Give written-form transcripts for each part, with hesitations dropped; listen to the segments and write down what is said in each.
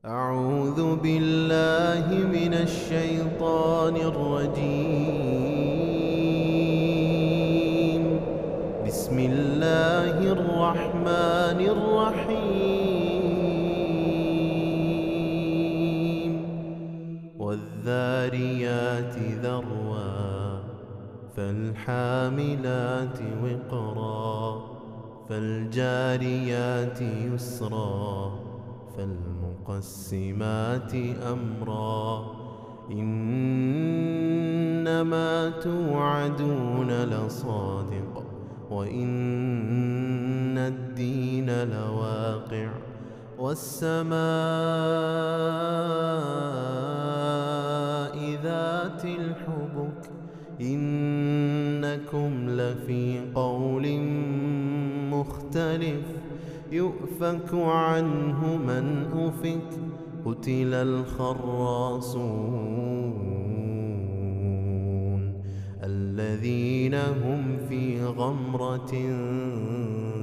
أعوذ بالله من الشيطان الرجيم. بسم الله الرحمن الرحيم. والذاريات ذروا فالحاملات وقرا فالجاريات يسرا فالمقسمات أمرا إنما توعدون لصادق وإن الدين لواقع والسماء ذات الحبك إنكم لفي قول مختلف يؤفك عنه من أفك قتل الخراصون الذين هم في غمرة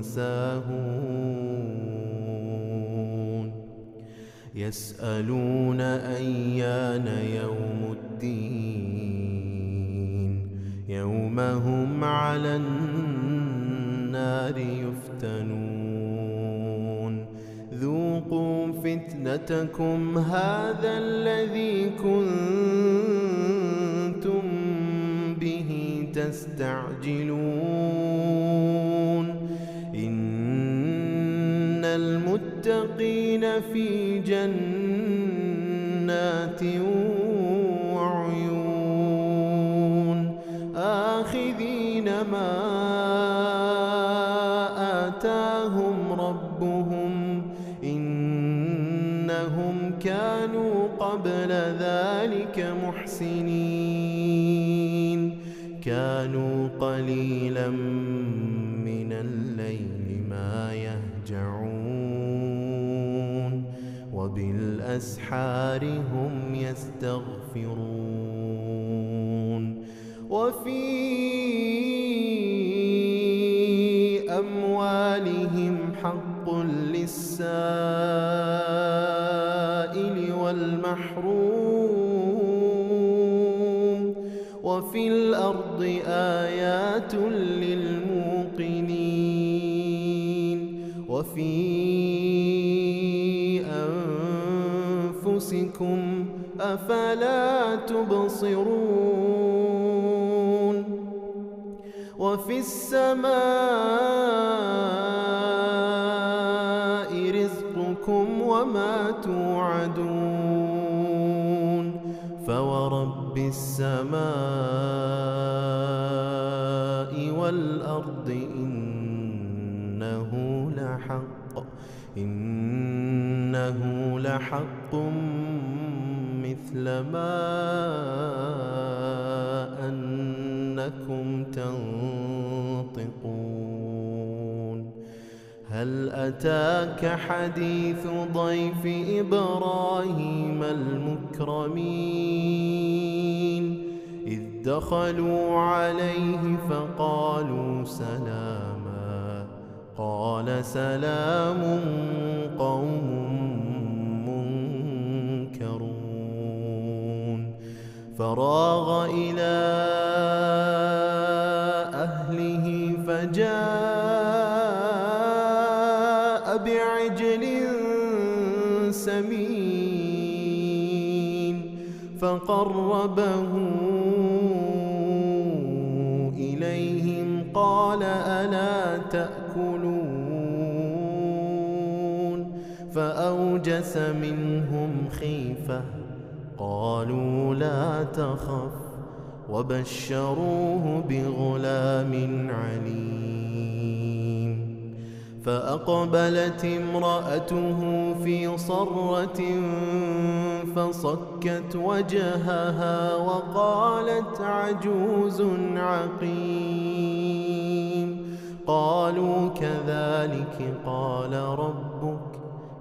ساهون يسألون أيان يوم الدين يوم هم على النار يفتنون ذوقوا فتنتكم هذا الذي كنتم به تستعجلون إن المتقين في جنات وعيون آخذين ما آتاهم ربهم إنهم كانوا قبل ذلك محسنين كانوا قليلا من الليل ما يهجعون وبالأسحار هم يستغفرون وفي أموالهم حق للسائل والمحروم وفي الأرض آيات للموقنين وفي أنفسكم أفلا تبصرون وفي السماء رزقكم وما توعدون فورب السماء والأرض إنه لحق مثل ما أنكم تنطقون هل أتاك حديث ضيف إبراهيم المكرمين إذ دخلوا عليه فقالوا سلاما قال سلام قوم منكرون فراغ إلى أهله فجاء بعجل سمين فقربه إليهم قال ألا تأكلون فأوجس منهم خيفة قالوا لا تخف وبشروه بغلام عليم فأقبلت امرأته في صرة فصكت وجهها وقالت عجوز عقيم قالوا كذلك قال ربك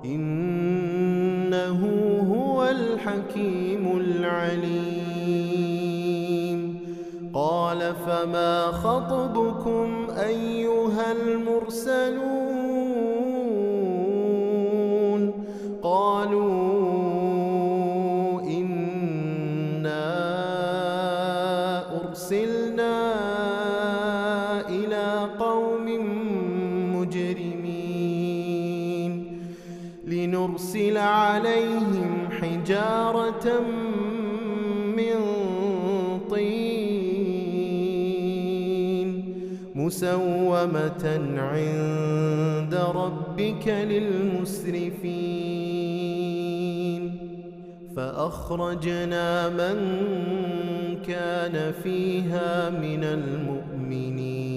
إنه هو الحكيم العليم قال فما خطبكم أيها المرسلون قالوا يرسل عليهم حجارة من طين مسومة عند ربك للمسرفين فأخرجنا من كان فيها من المؤمنين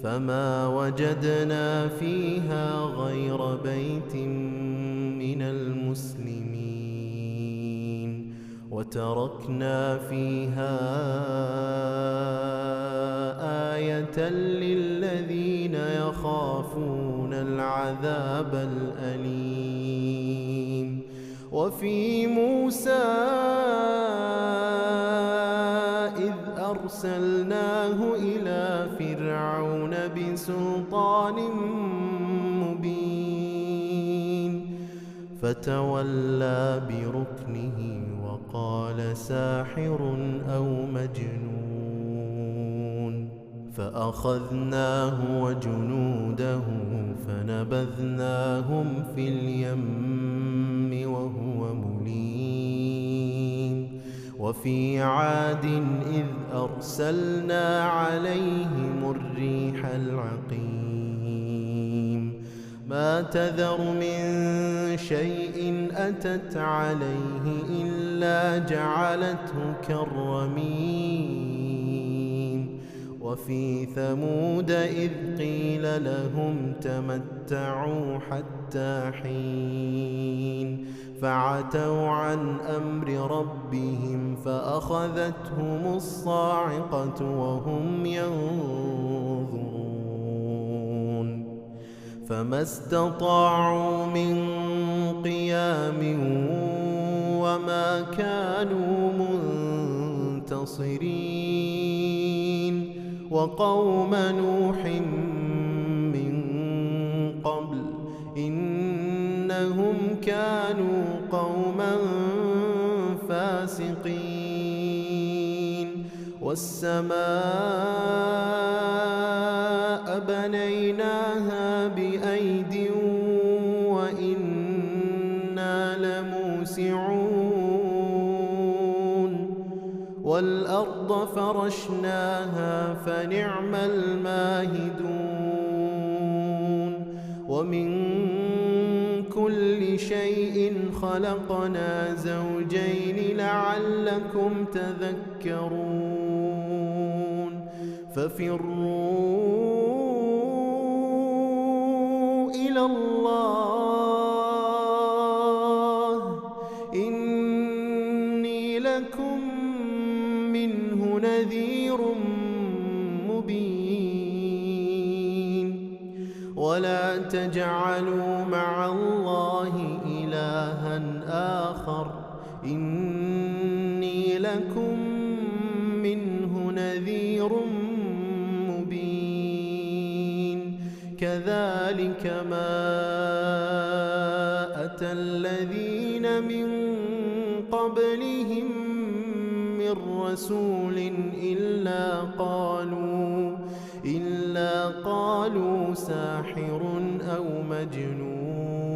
فما وجدنا فيها غير بيت من المسلمين وتركنا فيها آية للذين يخافون العذاب الأليم وفي موسى إذ أرسلناه إلى فرعون بسلطان مبين فتولى بركنه وقال ساحر أو مجنون فأخذناه وجنوده فنبذناهم في اليم وهو مليم وفي عاد إذ أرسلنا عليهم الريح العقيم ما تذر من شيء أتت عليه إلا جعلته كالرميم وفي ثمود إذ قيل لهم تمتعوا حتى حين فعتوا عن أمر ربهم فأخذتهم الصاعقة وهم ينظرون فما استطاعوا من قيام وما كانوا منتصرين وقوم نوح من قبل إنهم كانوا قوما فاسقين والسماء بنيناها بأيد وإنا لموسعون والأرض فرشناها فنعم الماهدون ومن كل شيء خلقنا زوجين لعلكم تذكرون ففروا إلى الله إني لكم منه نذير مبين ولا تجعلوا مع الله إلها آخر إني لكم منه نذير مبين كذلك ما أتى الذين من قبلهم من رسول إلا قالوا ساحر أو مجنون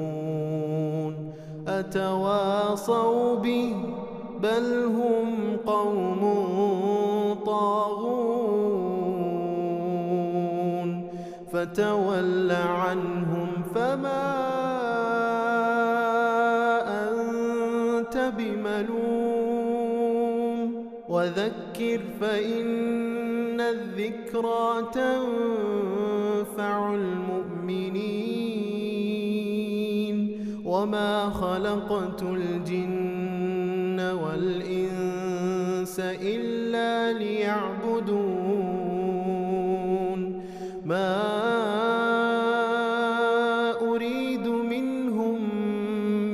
أتواصوا به بل هم قوم طاغون فتول عنهم فما أنت بملوم وذكر فإن الذكرى تنفع المؤمنين وما خلقت الجن والإنس إلا ليعبدون ما أريد منهم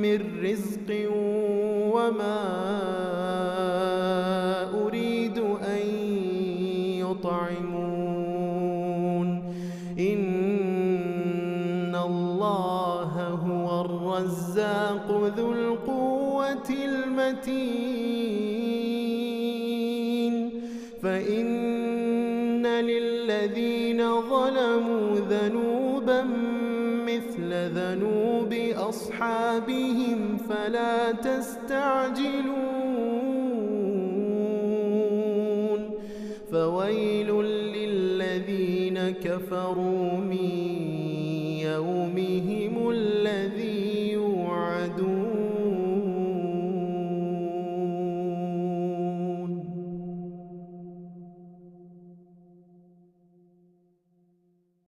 من رزق وما أريد أن يطعمون إن الله هو الرزاق ذو القوة المتين فإن للذين ظلموا ذنوبا مثل ذنوب أصحابهم فلا تستعجلون فويل للذين كفروا من